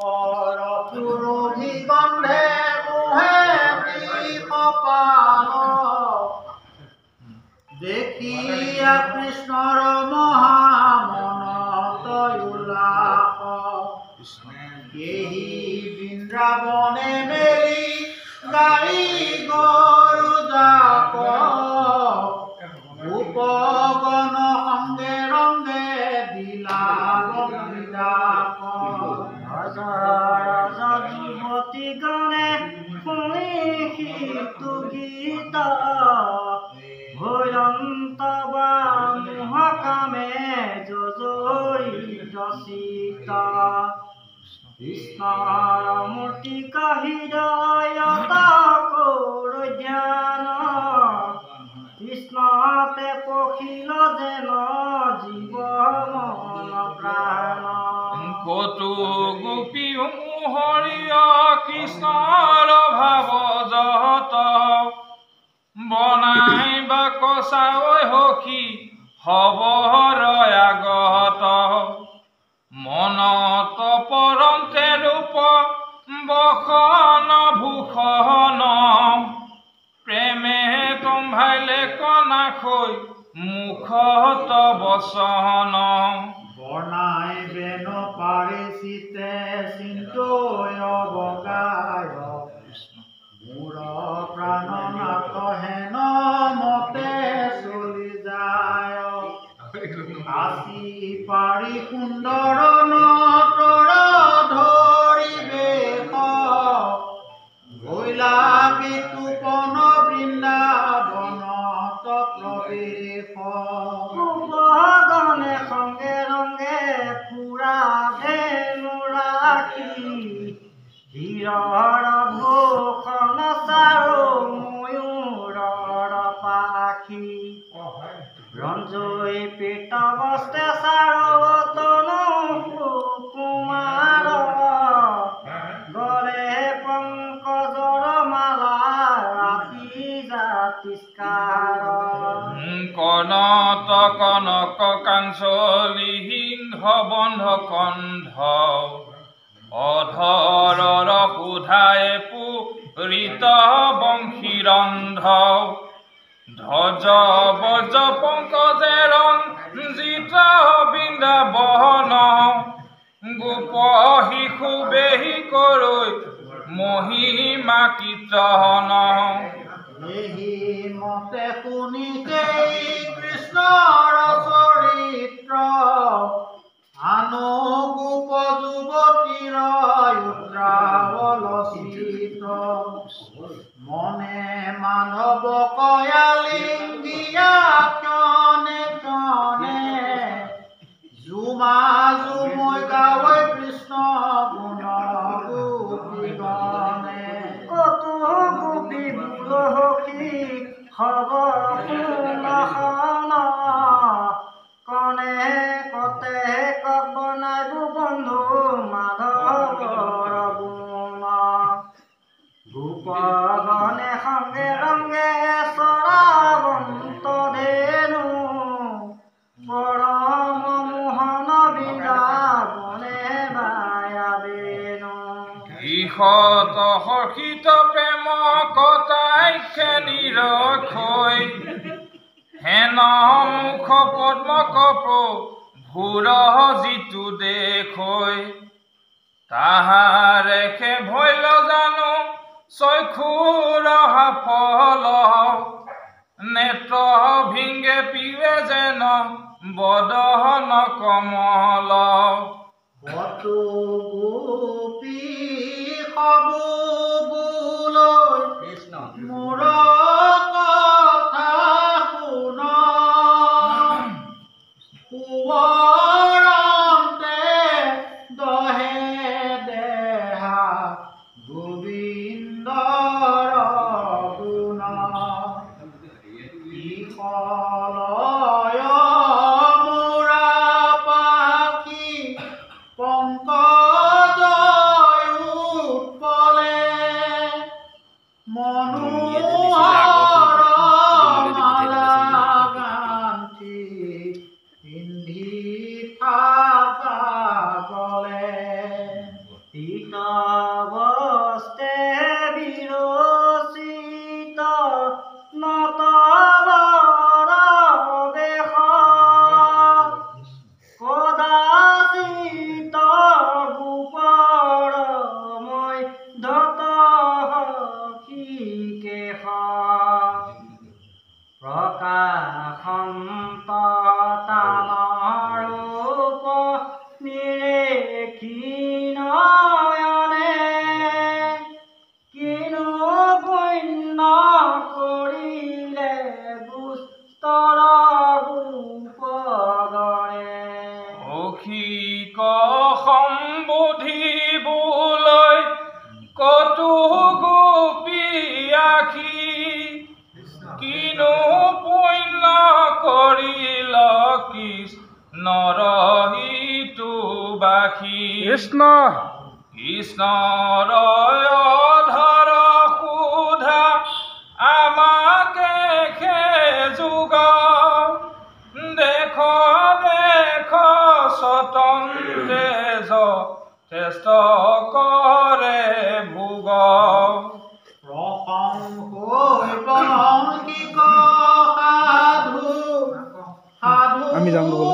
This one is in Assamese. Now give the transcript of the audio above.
পুৰোধি গন্ধে মোহে কপাল দেখিয়া কৃষ্ণৰ মহামনত উল্লাস কেহি বৃন্দাবনে মেলি গাড়ী গৰু জাক উপগণ সঙ্গে ৰঙ্গে দিলা যুৱতী গণে শুনি সিটো গীত ভৈৰন্ত বা মোহকামে জজৰিত চিত কৃষ্ণৰ মূৰ্তিক হৃদয়ত কৰ ধ্যান কৃষ্ণতে পখিল যেন জীৱ মন প্ৰাণ কতু গোপী মোহৰিয়া কৃষ্ণৰ ভাৱ জহত বনাই বা কচাঐ সখী হবৰয়াগত মনত পৰন্তে ৰূপ বসন ভূষণ প্ৰেমে তোমাইলে কনাখৈ মুখত বচন বৰ্ণাই বেন পাৰিচিতে চিন্তয় বগায় মোৰ প্ৰাণনাথ হেন মতে চলি যায় আসি পাৰি সুন্দৰ নটৰ ধৰি বেশ ভৈলা বিতুপন বৃন্দাবনত প্ৰৱেশ উপগণে সঙ্গে ৰঙ্গে ফুৰা ধেনু ৰাখি হীৰৰ ভূষণ চাৰো ময়ূৰৰ পাখি ৰঞ্জই পেট বস্তে চাৰো তনু কুমাৰ গলে পংকজৰ মালা ৰাতি জাতিষ্কাৰ কনত কনক কাঞ্চলি সিংহ বন্ধ কণ্ঠ অধৰৰ সুধাই পুৰিত বংশীৰন্ধ ধ্বজ বজ পংকজে ৰঞ্জিত বৃন্দাবন গোপ শিশু বেহি কৰৈ মহিমা কীৰ্তন এহি মতে শুনিছে কৃষ্ণৰ চৰিত্ৰ আনো গোপ যুৱতীৰ উদ্ৰাৱল চিত্ৰ মনে মানৱ কয়ালিঙ্গিয়া ক্ষণে ক্ষণে জুমা জুমৈ গাৱৈ কৃষ্ণ গুণ গোপীগণে কতো গোপী সখী হব কনে কতে কক বনাই বন্ধু মাধৱৰ গুণ গোপগণে সঙ্গে ৰঙ্গে চৰাবন্ত ধেনু পৰম মোহন বৃন্দাবনে বায়া বেনু ঈশত হৰ্ষিত প্ৰেম কটাইকে নিৰক্ষৈ হেন মুখ পদ্ম কপ ভূৰ যিটো দেখৈ তাহাৰেখে ভৈল জানো চক্ষুৰ সাফল নেত্ৰ ভিংগে পিৱে যেন বদন কমল কতো গোপী সবু বোলৈ মোৰ কথা শুন সুৱৰন্তে দহে দেহা গোবিন্দৰ গুণ ইফলয় মোৰা পাখি পংকজ উৎপলে নবস্তে বিৰচিত নতলৰ বেশত কদাচিত গোপৰ মই ধত সখীকেশ প্ৰকাশন্ত তামৰূপ নিৰেখি নয়নে কিনো পুণ্য কৰিলে গুস্তৰ গোপগণে অখিক সম্বোধিবলৈ কতো গোপী আখি কিনো পুণ্য কৰিল কৃষ্ণৰ হিতু বাসী কৃষ্ণৰ অধৰ সুধা আমাকে যুগ দেখ দেখ স্বতন্ত্ৰে যথেষ্ট কৰে ভোগ আমি যাম